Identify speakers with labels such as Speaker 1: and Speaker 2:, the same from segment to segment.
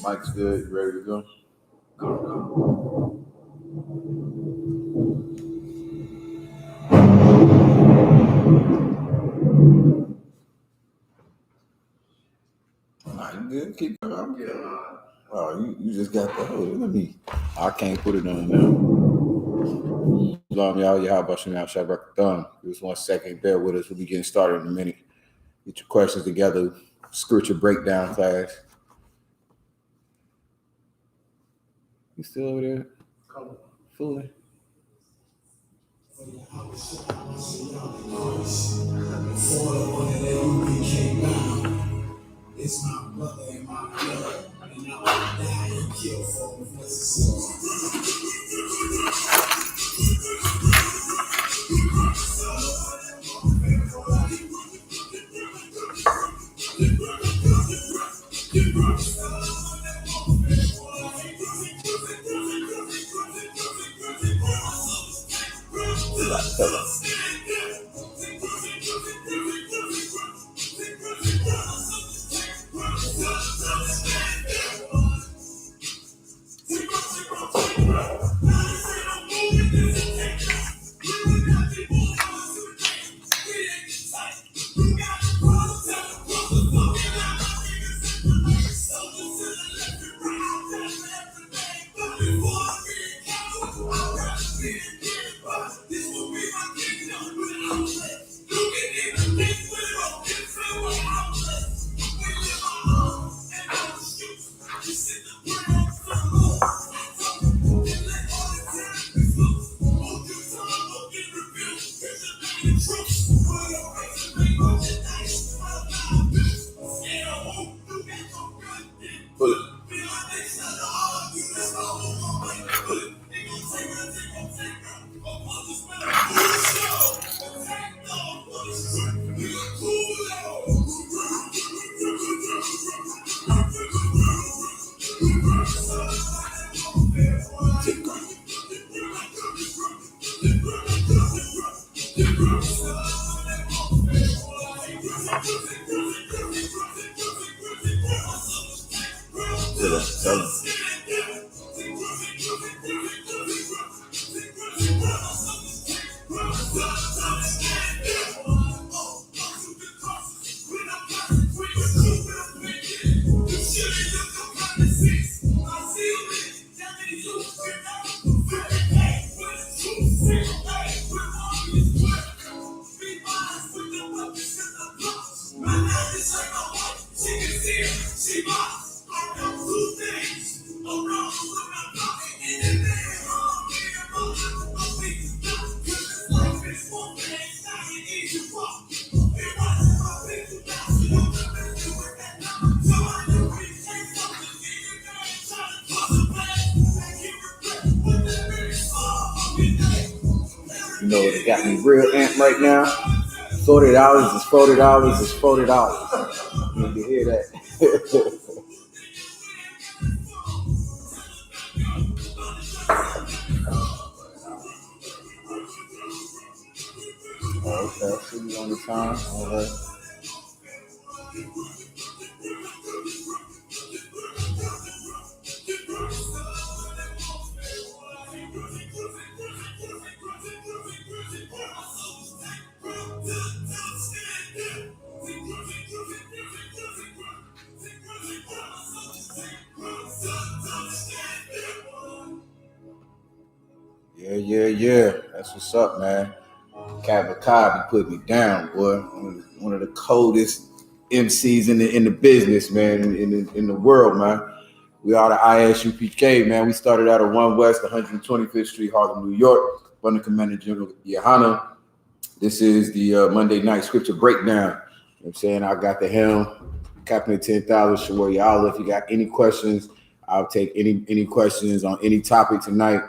Speaker 1: Mike's good. You ready to go? Nah, you good? Keep going. I'm good. Oh, you just got the let me. I can't put it on now. Shalom, y'all. I.S.U.P.K. Shabbat done. Just 1 second. Bear with us. We'll be getting started in a minute. Get your questions together. Scripture breakdown class. You still over there? Fooling. It's my brother and my blood, and I will die and kill for the You know, it got me real amped right now. $40 is $40 is $40. You need to hear that. Okay, see you on the time. All right. Yeah. That's what's up, man. I.S.U.P.K be putting me down, boy. One of the coldest MCs in the business, man, in the world, man. We are the I.S.U.P.K, man. We started out at 1 West, 125th Street, Harlem, New York, under Commander General GEN.YAHANNA. This is the Monday night scripture breakdown. You know what I'm saying? I got the helm, Captain 10,000, SKYPE. If you got any questions, I'll take any questions on any topic tonight.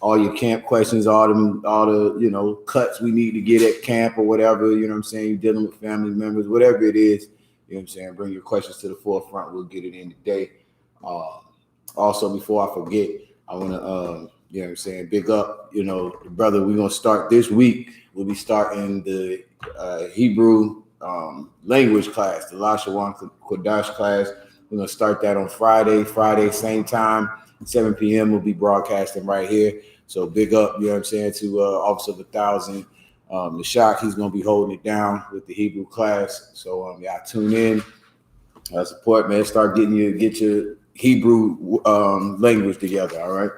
Speaker 1: All your camp questions, all the cuts we need to get at camp or whatever, you know what I'm saying? You're dealing with family members, whatever it is, you know what I'm saying? Bring your questions to the forefront. We'll get it in today. Also, before I forget, I want to, you know what I'm saying, big up, the brother. We're going to start this week. We'll be starting the Hebrew language class, the Lashawan Kodash class. We're going to start that on Friday, same time, 7 p.m. We'll be broadcasting right here. So big up, you know what I'm saying, to Officer of 1,000. The Shock, he's going to be holding it down with the Hebrew class. So y'all tune in, support, man. Start get your Hebrew language together, all right?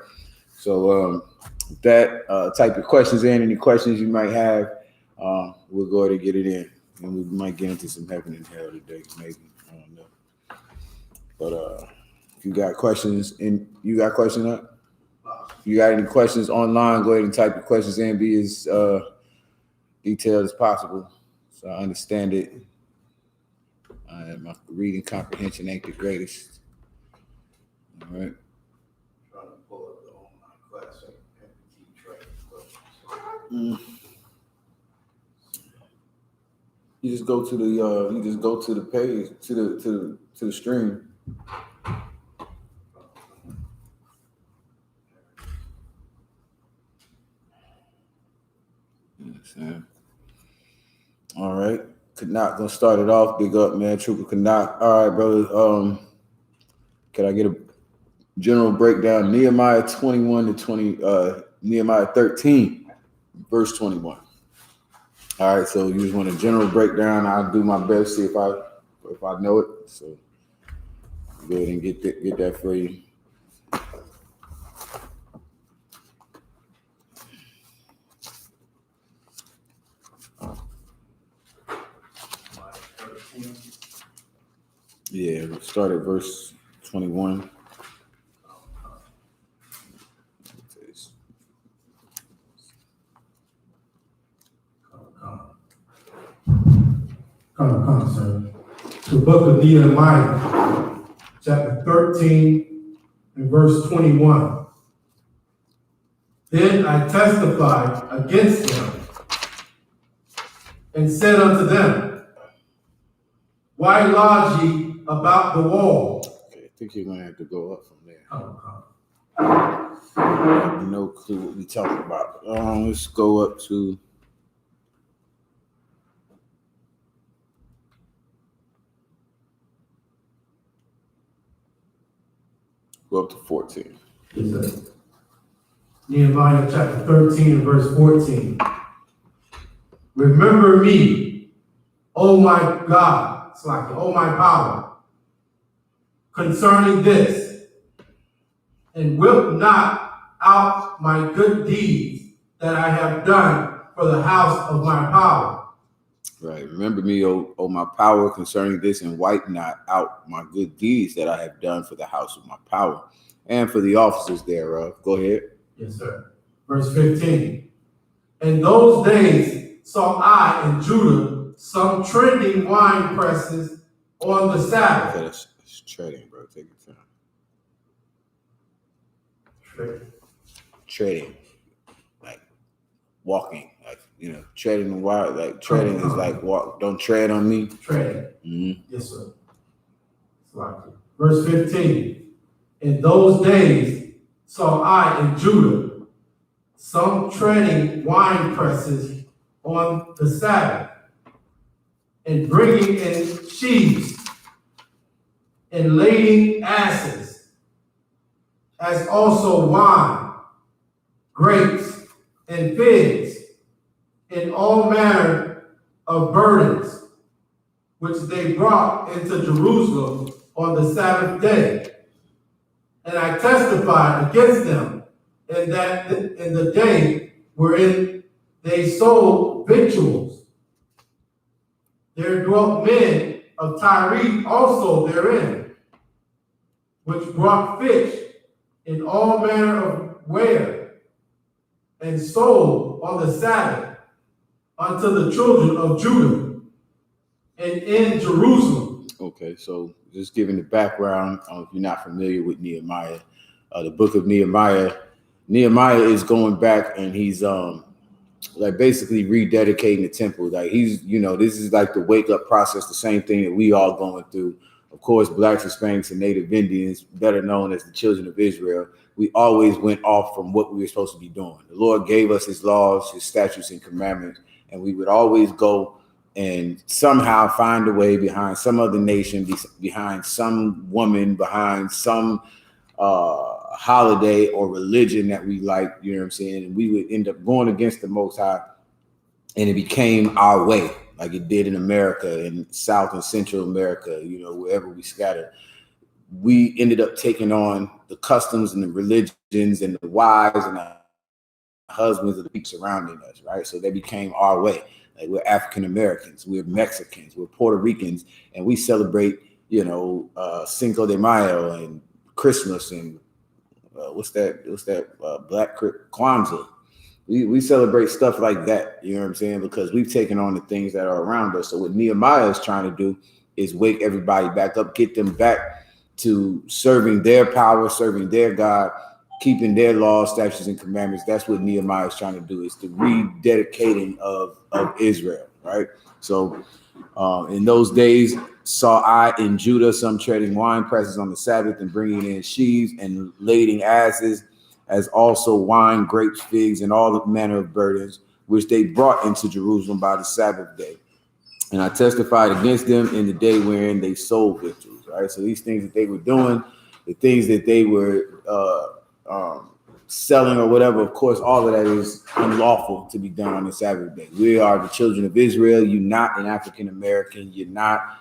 Speaker 1: So that type of questions in, any questions you might have, we'll go ahead and get it in. And we might get into some heaven and hell today, maybe. I don't know. But if you got questions, you got questions up? If you got any questions online, go ahead and type your questions in, be as detailed as possible so I understand it. My reading comprehension ain't the greatest. All right. Trying to pull up the online class so I can keep track of questions. You just go to the page, to the stream. All right. Kanak gonna start it off. Big up, man. Trooper Kanak. All right, brother. Can I get a general breakdown? Nehemiah 21 to 20, Nehemiah 13, verse 21. All right, so you just want a general breakdown. I'll do my best, see if I know it. So go ahead and get that for you. Yeah, we'll start at verse 21.
Speaker 2: Come, sir. The book of Nehemiah, chapter 13 and verse 21. Then I testified against them and said unto them, why lodge ye about the wall?
Speaker 1: Okay, I think you're gonna have to go up from there.
Speaker 2: Come.
Speaker 1: I have no clue what we talking about. Let's go up to Go up to 14.
Speaker 2: Yes, sir. Nehemiah chapter 13 and verse 14. Remember me, O my God, O my power, concerning this, and whip not out my good deeds that I have done for the house of my power.
Speaker 1: Right. Remember me, O my power, concerning this, and wipe not out my good deeds that I have done for the house of my power and for the officers thereof. Go ahead.
Speaker 2: Yes, sir. Verse 15. In those days saw I in Judah some trending wine presses on the Sabbath.
Speaker 1: Okay, that's trading, bro. Take your time. Trading. Like walking. Like, treading the wire. Like treading is like walk. Don't tread on me.
Speaker 2: Treading. Mm-hmm. Yes, sir. Verse 15. In those days saw I in Judah some treading wine presses on the Sabbath, and bringing in sheaves, and lading asses, as also wine, grapes, and figs, and all manner of burdens, which they brought into Jerusalem on the Sabbath day. And I testified against them in the day wherein they sold victuals. There dwelt men of Tyre also therein, which brought fish in all manner of ware, and sold on the Sabbath unto the children of Judah and in Jerusalem.
Speaker 1: Okay, so just giving the background, if you're not familiar with Nehemiah, the book of Nehemiah is going back and he's like basically rededicating the temple. Like he's, this is like the wake up process, the same thing that we all going through. Of course, blacks, Hispanics, and Native Indians, better known as the children of Israel, we always went off from what we were supposed to be doing. The Lord gave us his laws, his statutes, and commandments, and we would always go and somehow find a way behind some other nation, behind some woman, behind some holiday or religion that we like, you know what I'm saying? And we would end up going against the Most High, and it became our way, like it did in America, in South and Central America, wherever we scattered. We ended up taking on the customs and the religions and the wives and the husbands of the people surrounding us, right? So they became our way. Like we're African Americans, we're Mexicans, we're Puerto Ricans, and we celebrate, Cinco de Mayo and Christmas and what's that Black Kwanzaa. We celebrate stuff like that, you know what I'm saying? Because we've taken on the things that are around us. So what Nehemiah is trying to do is wake everybody back up, get them back to serving their power, serving their God, keeping their laws, statutes, and commandments. That's what Nehemiah is trying to do, is the rededicating of Israel, right? So in those days, saw I in Judah some treading wine presses on the Sabbath and bringing in sheaves and lading asses, as also wine, grapes, figs, and all manner of burdens, which they brought into Jerusalem by the Sabbath day. And I testified against them in the day wherein they sold victuals, right? So these things that they were doing, the things that they were selling or whatever, of course, all of that is unlawful to be done on the Sabbath day. We are the children of Israel. You're not an African American. You're not,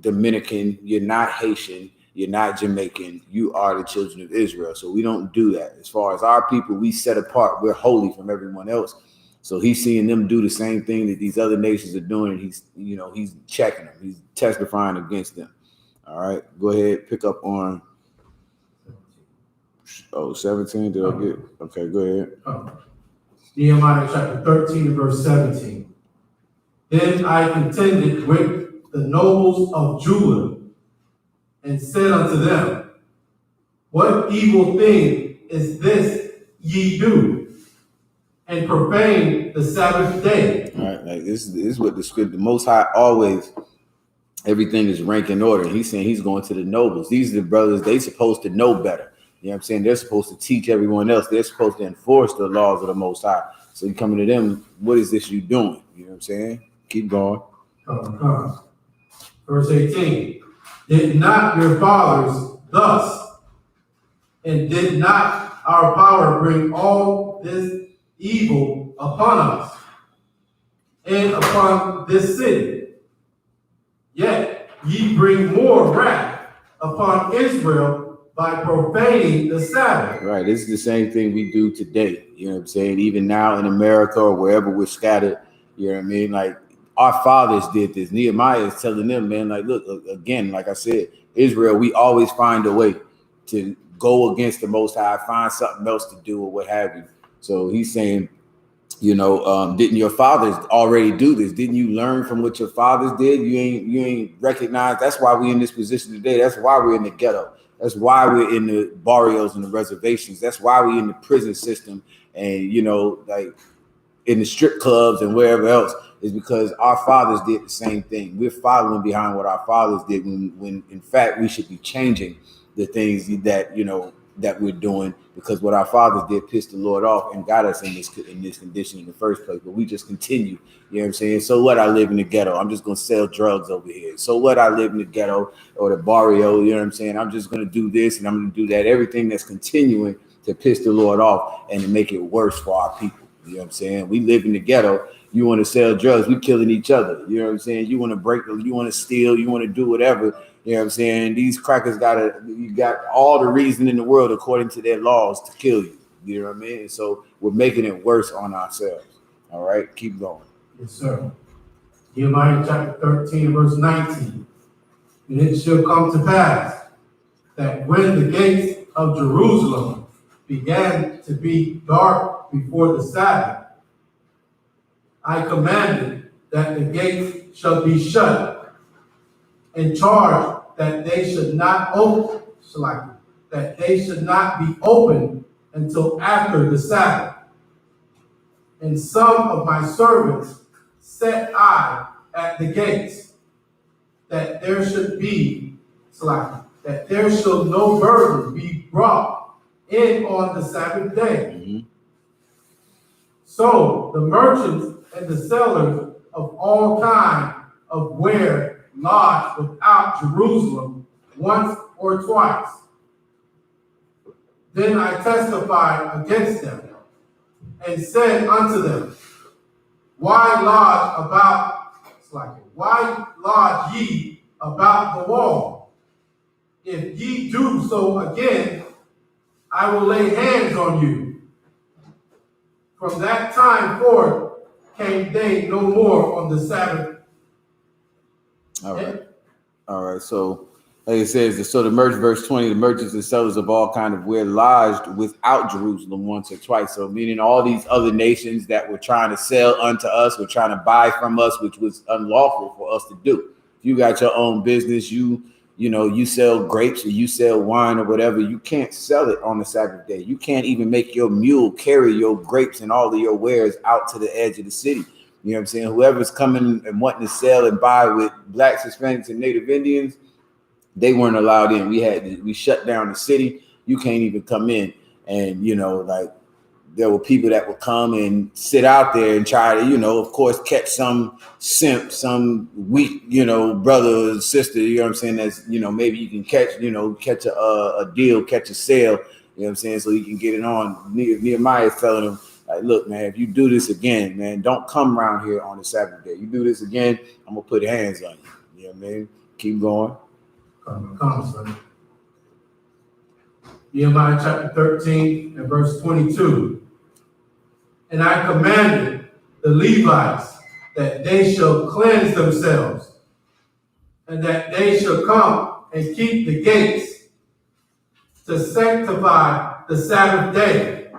Speaker 1: Dominican. You're not Haitian. You're not Jamaican. You are the children of Israel. So we don't do that. As far as our people, we set apart. We're holy from everyone else. So he's seeing them do the same thing that these other nations are doing. And he's checking them. He's testifying against them. All right, go ahead. Pick up on 17. Did I get? Okay, go ahead.
Speaker 2: Nehemiah chapter 13 and verse 17. Then I contended with the nobles of Judah and said unto them, what evil thing is this ye do, and profane the Sabbath day? All right,
Speaker 1: like this is what the script, the Most High always, everything is rank in order. He's saying he's going to the nobles. These are the brothers, they supposed to know better. You know what I'm saying? They're supposed to teach everyone else. They're supposed to enforce the laws of the Most High. So you coming to them, what is this you doing? You know what I'm saying? Keep going.
Speaker 2: Verse 18. Did not your fathers thus, and did not our power bring all this evil upon us and upon this city? Yet ye bring more wrath upon Israel by profaning the Sabbath.
Speaker 1: Right. This is the same thing we do today. You know what I'm saying? Even now in America or wherever we're scattered, you know what I mean? Like our fathers did this. Nehemiah is telling them, man, like, look, again, like I said, Israel, we always find a way to go against the Most High, find something else to do or what have you. So he's saying, didn't your fathers already do this? Didn't you learn from what your fathers did? You ain't recognized. That's why we're in this position today. That's why we're in the ghetto. That's why we're in the barrios and the reservations. That's why we're in the prison system and, like in the strip clubs and wherever else, is because our fathers did the same thing. We're following behind what our fathers did when in fact we should be changing the things that we're doing, because what our fathers did pissed the Lord off and got us in this condition in the first place. But we just continue, you know what I'm saying? So what, I live in the ghetto, I'm just gonna sell drugs over here. So what, I live in the ghetto or the barrio, you know what I'm saying? I'm just gonna do this and I'm gonna do that. Everything that's continuing to piss the Lord off and to make it worse for our people. You know what I'm saying? We live in the ghetto. You want to sell drugs, we killing each other. You know what I'm saying? You want to break, you want to steal, you want to do whatever. You know what I'm saying? These crackers you got all the reason in the world according to their laws to kill you. You know what I mean? And so we're making it worse on ourselves. All right, keep going.
Speaker 2: Yes, sir. Nehemiah chapter 13, verse 19. And it shall come to pass that when the gates of Jerusalem began to be dark before the Sabbath, I commanded that the gates shall be shut, and charged that they should not be opened until after the Sabbath. And some of my servants set I at the gates, that there should no burden be brought in on the Sabbath day.
Speaker 1: Mm-hmm.
Speaker 2: So the merchants and the sellers of all kinds of ware lodged without Jerusalem once or twice. Then I testified against them, and said unto them, Why lodge ye about the wall? If ye do so again, I will lay hands on you. From that time forth came they no more on the Sabbath.
Speaker 1: All right. So, like it says, so the verse 20, the merchants and sellers of all kind of ware lodged without Jerusalem once or twice. So, meaning all these other nations that were trying to sell unto us, were trying to buy from us, which was unlawful for us to do. If you got your own business, you sell grapes or you sell wine or whatever, you can't sell it on the Sabbath day. You can't even make your mule carry your grapes and all of your wares out to the edge of the city. You know what I'm saying? Whoever's coming and wanting to sell and buy with blacks, Hispanics, and Native Indians, they weren't allowed in. We shut down the city. You can't even come in. And, there were people that would come and sit out there and try to, of course, catch some simp, some weak, brother or sister, you know what I'm saying? That's, maybe you can catch a deal, catch a sale, you know what I'm saying? So you can get it on. Nehemiah is telling them, like, look, man, if you do this again, man, don't come around here on the Sabbath day. You do this again, I'm going to put hands on you. You know what I mean? Keep going.
Speaker 2: Come, son. Nehemiah chapter 13 and verse 22. And I commanded the Levites that they shall cleanse themselves, and that they shall come and keep the gates to sanctify the Sabbath day.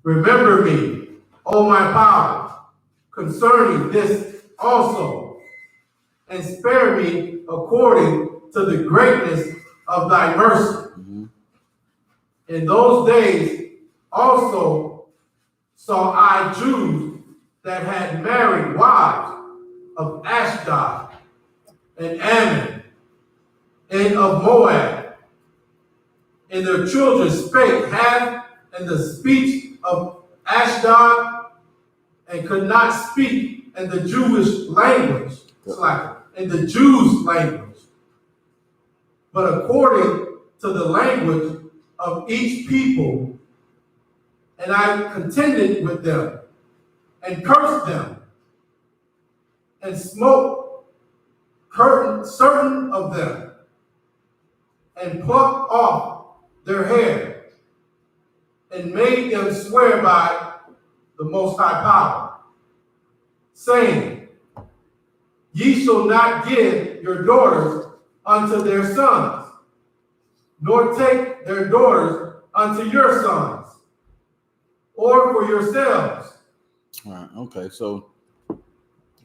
Speaker 2: Remember me, O my power, concerning this also, and spare me according to the greatness of thy mercy.
Speaker 1: Mm-hmm.
Speaker 2: In those days also saw I Jews that had married wives of Ashdod and Ammon and of Moab, and their children spake half in the speech of Ashdod, and could not speak in the Jewish language, in the Jews' language, but according to the language of each people. And I contended with them, and cursed them, and smote certain of them, and plucked off their hair, and made them swear by the Most High Power, saying, Ye shall not give your daughters unto their sons, nor take their daughters unto your sons, or for yourselves.
Speaker 1: All right. Okay. So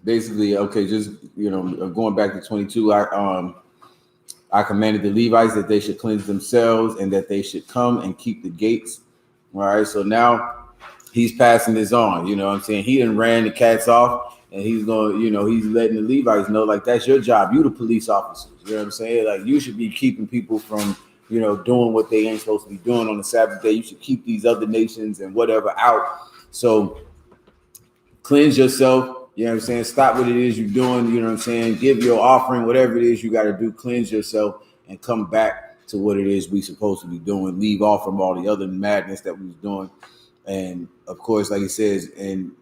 Speaker 1: basically, just going back to 22, I commanded the Levites that they should cleanse themselves and that they should come and keep the gates. All right. So now he's passing this on. You know what I'm saying? He done ran the cats off, and he's going, he's letting the Levites know, like, that's your job. You the police officers. You know what I'm saying? Like, you should be keeping people from doing what they ain't supposed to be doing on the Sabbath day. You should keep these other nations and whatever out. So cleanse yourself. You know what I'm saying? Stop what it is you're doing. You know what I'm saying? Give your offering, whatever it is you got to do. Cleanse yourself and come back to what it is we supposed to be doing. Leave off from all the other madness that we was doing. And of course, like it says, and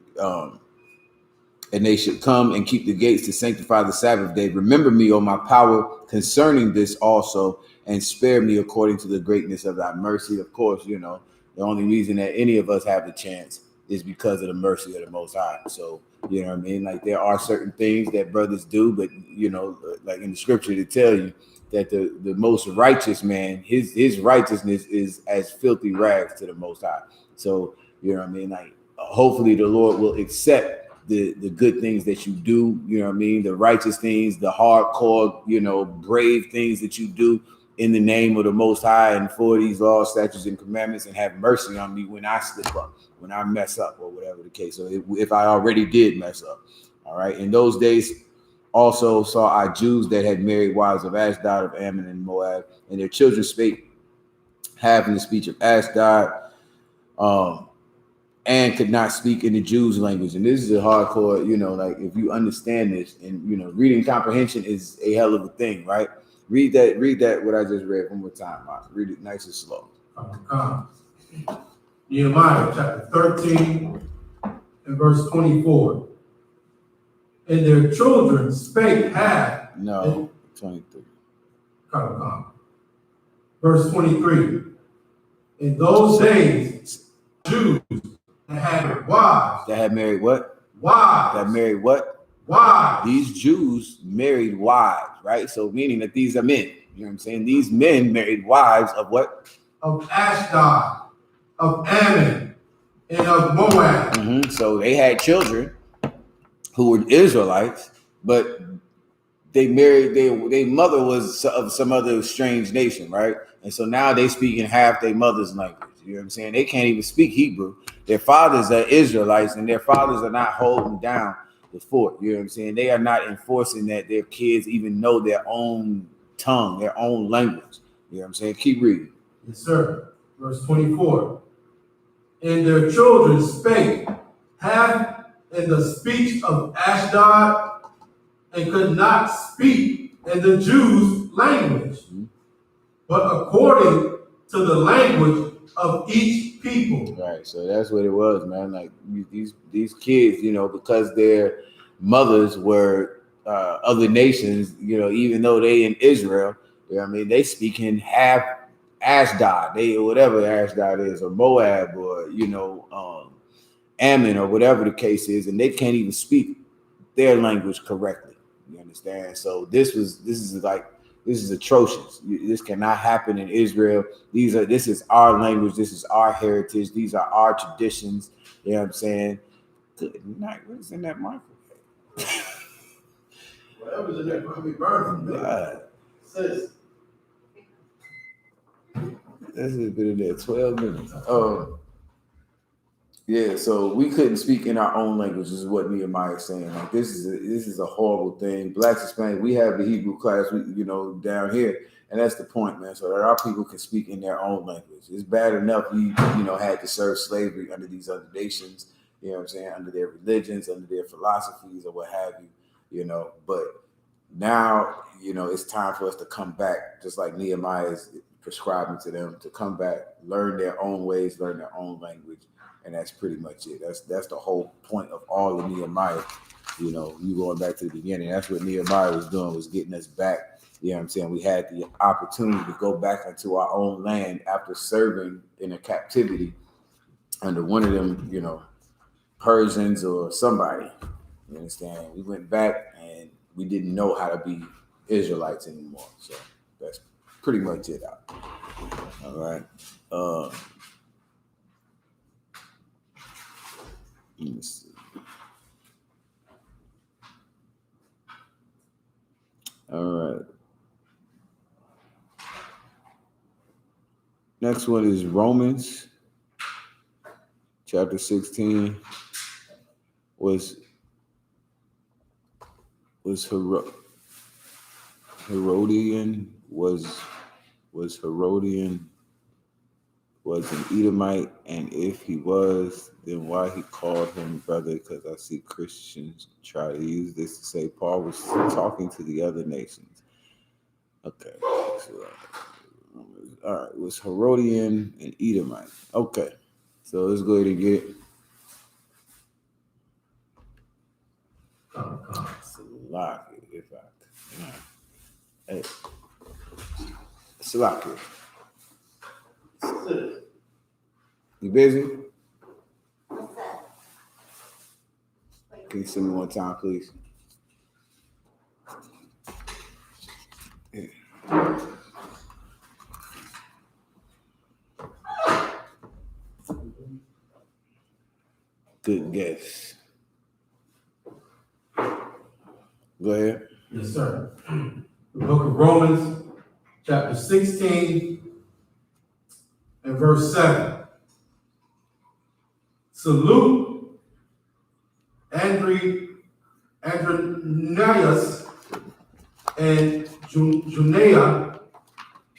Speaker 1: they should come and keep the gates to sanctify the Sabbath day. Remember me, O my power, concerning this also, and spare me according to the greatness of thy mercy. Of course, the only reason that any of us have the chance is because of the mercy of the Most High. So, you know what I mean? Like, there are certain things that brothers do, but, you know, like in the scripture to tell you that the most righteous man, his righteousness is as filthy rags to the Most High. So, you know what I mean? Like, hopefully the Lord will accept the good things that you do, you know what I mean? The righteous things, the hardcore, you know, brave things that you do in the name of the Most High and for these laws, statutes, and commandments, and have mercy on me when I slip up, when I mess up, or whatever the case. So if I already did mess up, all right. In those days, also saw I Jews that had married wives of Ashdod, of Ammon, and Moab, and their children spake having the speech of Ashdod, and could not speak in the Jews' language. And this is a hardcore, you know, like if you understand this, and you know, reading comprehension is a hell of a thing, right? Read that what I just read one more time, Mark. Read it nice and slow.
Speaker 2: Nehemiah chapter 13 and verse 24. And their children spake half.
Speaker 1: No, 23.
Speaker 2: Verse 23. In those days, Jews that had wives.
Speaker 1: That had married what?
Speaker 2: Wives.
Speaker 1: That married what?
Speaker 2: Wives.
Speaker 1: These Jews married wives, right? So meaning that these are men. You know what I'm saying? These men married wives of what?
Speaker 2: Of Ashdod, of Ammon, and of Moab.
Speaker 1: Mm-hmm. So they had children who were Israelites, but they married, their mother was of some other strange nation, right? And so now they speak in half their mother's language. You know what I'm saying? They can't even speak Hebrew. Their fathers are Israelites, and their fathers are not holding down the fort. You know what I'm saying? They are not enforcing that their kids even know their own tongue, their own language. You know what I'm saying? Keep reading.
Speaker 2: Yes, sir. Verse 24. And their children spake half in the speech of Ashdod, and could not speak in the Jews' language, but according to the language of each people.
Speaker 1: Right, so that's what it was, man. Like these kids, you know, because their mothers were other nations, you know, even though they in Israel, you know what I mean, they speak in half Ashdod, they whatever Ashdod is, or Moab, or you know, Ammon, or whatever the case is, and they can't even speak their language correctly. You understand? So this is atrocious. This cannot happen in Israel. This is our language. This is our heritage. These are our traditions. You know what I'm saying? Good night. What's in that microwave?
Speaker 2: Whatever's in there probably burning.
Speaker 1: God. This has been in there 12 minutes. Yeah, so we couldn't speak in our own language, is what Nehemiah is saying. Like this is a horrible thing. Blacks, Hispanic, we have the Hebrew class, you know, down here, and that's the point, man. So that our people can speak in their own language. It's bad enough we, you know, had to serve slavery under these other nations, you know what I'm saying, under their religions, under their philosophies, or what have you, you know. But now, you know, it's time for us to come back, just like Nehemiah is prescribing to them to come back, learn their own ways, learn their own language. And that's pretty much it. That's the whole point of all of Nehemiah. You know, you going back to the beginning. That's what Nehemiah was doing, was getting us back. You know what I'm saying? We had the opportunity to go back into our own land after serving in a captivity under one of them, you know, Persians or somebody. You understand? We went back and we didn't know how to be Israelites anymore. So that's pretty much it out. All right. Let me see. All right. Next one is Romans chapter 16. Was an Edomite, and if he was, then why he called him brother? Because I see Christians try to use this to say Paul was talking to the other nations. Okay. So, all right. Was Herodian and Edomite. Okay. So let's go ahead and get it. Salaki, if I hey. Salaki. You busy?
Speaker 3: What's up?
Speaker 1: Can you send me one time, please? Yeah. Good guess. Go ahead.
Speaker 2: Yes, sir. The book of Romans, chapter 16, and verse 7. Salute Andronius and Junia,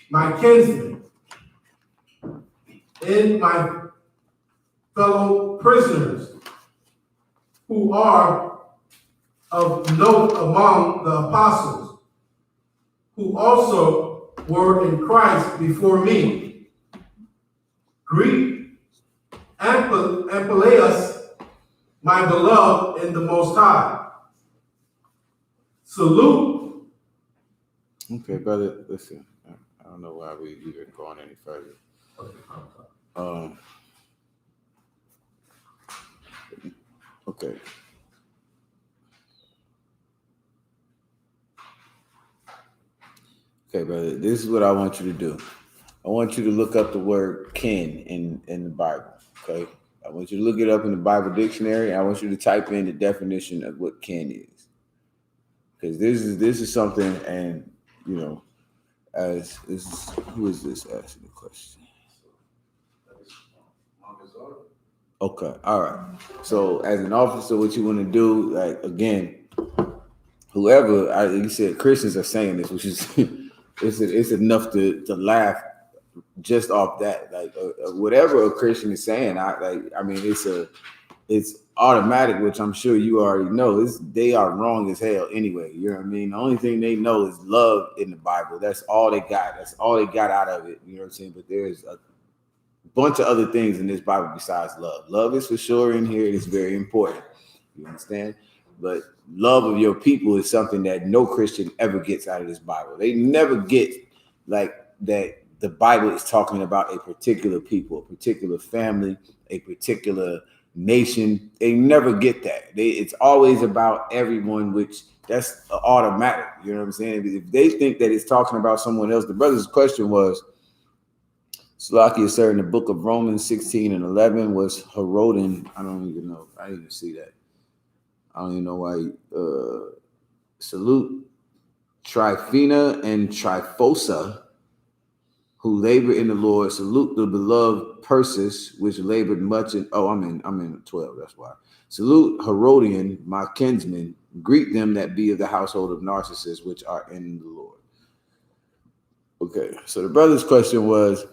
Speaker 2: my kinsmen, and my fellow prisoners, who are of note among the apostles, who also were in Christ before me. Greet Amplias, my beloved in the Most High. Salute.
Speaker 1: Okay, brother, listen. I don't know why we even going any further. Okay. Okay, brother, this is what I want you to do. I want you to look up the word kin in the Bible, okay? I want you to look it up in the Bible dictionary. I want you to type in the definition of what kin is. Because this is something, and you know, who is this asking the question? Okay, all right. So as an officer, what you want to do, like again, whoever you said Christians are saying this, which is it's enough to laugh just off that. Like whatever a Christian is saying, I mean it's automatic, which I'm sure you already know. They are wrong as hell anyway. You know what I mean? The only thing they know is love in the Bible. That's all they got. That's all they got out of it. You know what I'm saying? But there's a bunch of other things in this Bible besides love. Love is for sure in here. It's very important. You understand? But love of your people is something that no Christian ever gets out of this Bible. They never get like that. The Bible is talking about a particular people, a particular family, a particular nation. They never get that. It's always about everyone, which that's automatic. You know what I'm saying? If they think that it's talking about someone else, the brother's question was, Salakia, sir, in the book of Romans 16 and 11 was Herodin. I don't even know. I didn't even see that. I don't even know why. Salute Tryphena and Tryphosa, who labor in the Lord. Salute the beloved Persis, which labored much in. Oh, I'm in 12. That's why. Salute Herodian, my kinsman. Greet them that be of the household of Narcissus, which are in the Lord. Okay, so the brother's question was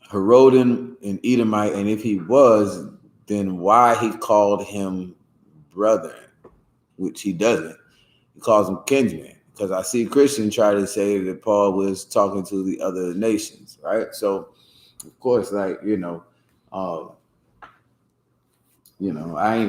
Speaker 1: Herodian and Edomite, and if he was, then why he called him brother, which he doesn't. He calls him kinsman. Because I see Christians try to say that Paul was talking to the other nations, right? So, of course, like, I ain't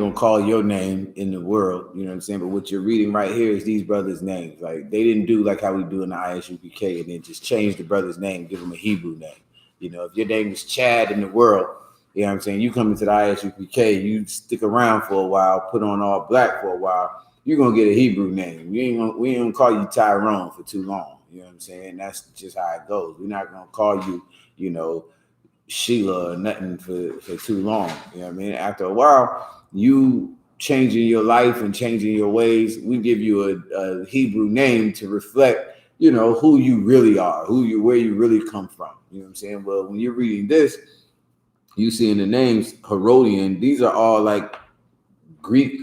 Speaker 1: gonna call your name in the world, you know what I'm saying? But what you're reading right here is these brothers' names. Like, they didn't do like how we do in the I.S.U.P.K. and then just change the brother's name, give him a Hebrew name. You know, if your name is Chad in the world, you know what I'm saying? You come into the I.S.U.P.K., you stick around for a while, put on all black for a while, you're gonna get a Hebrew name. We ain't gonna call you Tyrone for too long. You know what I'm saying? That's just how it goes. We're not gonna call you, Sheila or nothing for too long. You know what I mean? After a while, you changing your life and changing your ways, we give you a Hebrew name to reflect, who you really are, where you really come from. You know what I'm saying? Well, when you're reading this, you see in the names Herodian, these are all like Greek,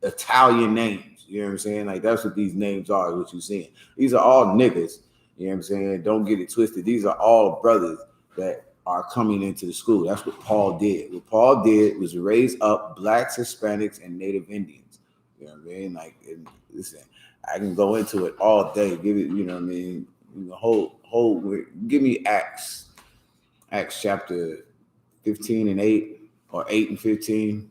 Speaker 1: Italian names. You know what I'm saying? Like that's what these names are, what you're seeing. These are all niggas. You know what I'm saying? Don't get it twisted. These are all brothers that are coming into the school. That's what Paul did. What Paul did was raise up blacks, Hispanics, and Native Indians. You know what I mean? Like, listen, I can go into it all day. Give it, you know what I mean? Give me Acts chapter 15 and 8, or 8 and 15.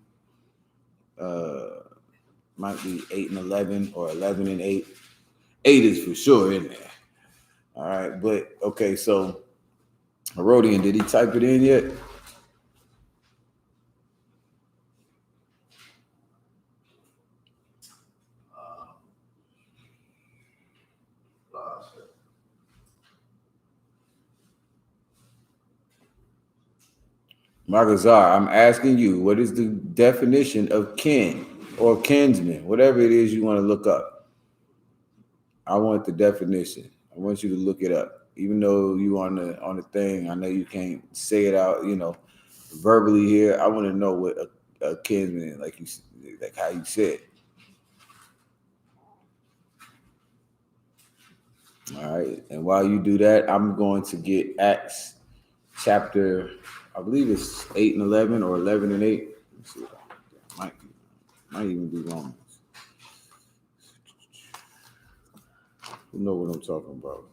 Speaker 1: Might be 8 and 11, or 11 and 8. 8 is for sure in there. All right, but okay, so Herodian, did he type it in yet? Magazar, I'm asking you, what is the definition of kin or kinsman? Whatever it is you want to look up. I want the definition. I want you to look it up. Even though you on the thing, I know you can't say it out, verbally here. I want to know what a kinsman, like how you said. All right. And while you do that, I'm going to get Acts chapter, I believe it's 8 and 11 or 11 and 8. Let's see. Might even be Romans. You know what I'm talking about.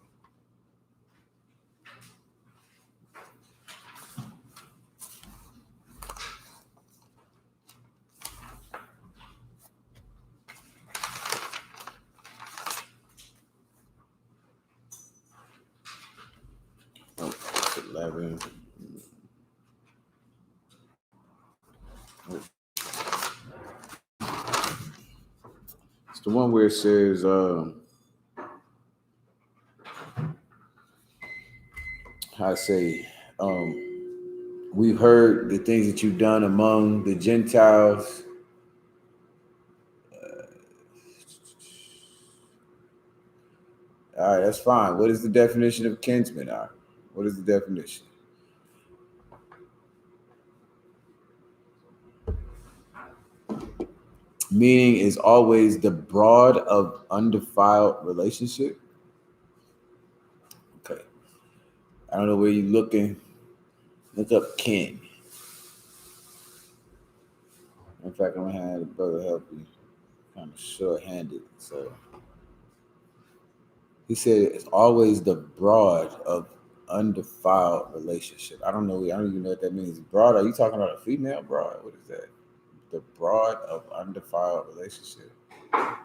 Speaker 1: Oh, it's 11. It's the one where it says, how I say, we've heard the things that you've done among the Gentiles. All right, that's fine. What is the definition of kinsman? All right. What is the definition? Meaning is always the broad of undefiled relationship. Okay. I don't know where you're looking. Look up kin. In fact, I'm gonna have the brother help you. Kind of short-handed. So he said it's always the broad of undefiled relationship. I don't know. I don't even know what that means. Broad? Are you talking about a female broad? What is that? The broad of undefiled relationship. I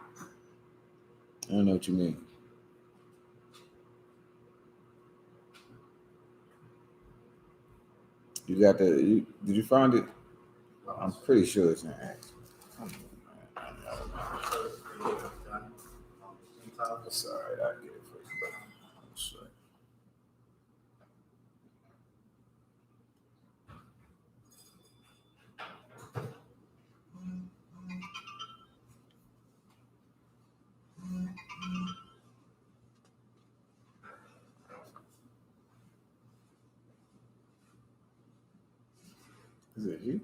Speaker 1: don't know what you mean. You got the? Did you find it? I'm pretty sure it's in Acts. Sorry, I get it for you. Sorry. Is it here?